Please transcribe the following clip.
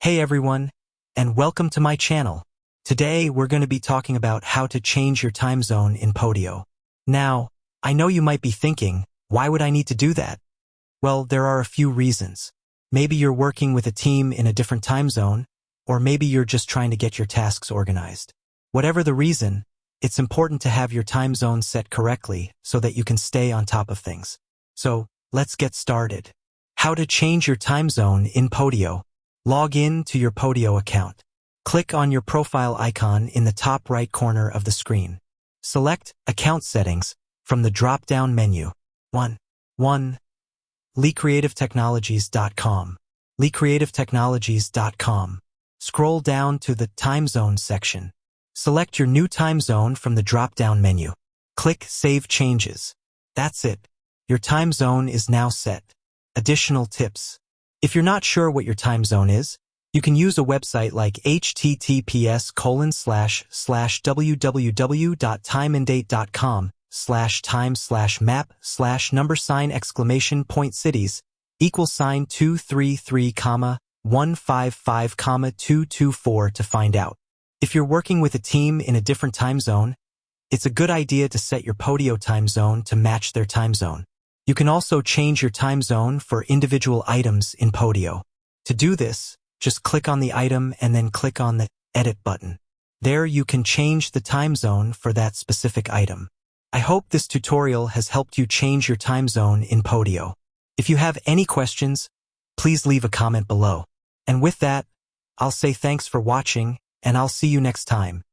Hey everyone, and welcome to my channel. Today we're going to be talking about how to change your time zone in Podio. Now, I know you might be thinking, why would I need to do that? Well, there are a few reasons. Maybe you're working with a team in a different time zone, or maybe you're just trying to get your tasks organized. Whatever the reason, it's important to have your time zone set correctly so that you can stay on top of things. So, let's get started. How to change your time zone in Podio. Log in to your Podio account. Click on your profile icon in the top right corner of the screen. Select Account Settings from the drop-down menu. 1. LeeCreativeTechnologies.com. LeeCreativeTechnologies.com. Scroll down to the Time Zone section. Select your new time zone from the drop-down menu. Click Save Changes. That's it. Your time zone is now set. Additional tips. If you're not sure what your time zone is, you can use a website like https://www.timeanddate.com/time/map/$! cities =$ 233, 155, 224 to find out. If you're working with a team in a different time zone, it's a good idea to set your Podio time zone to match their time zone. You can also change your time zone for individual items in Podio. To do this, just click on the item and then click on the Edit button. There you can change the time zone for that specific item. I hope this tutorial has helped you change your time zone in Podio. If you have any questions, please leave a comment below. And with that, I'll say thanks for watching, and I'll see you next time.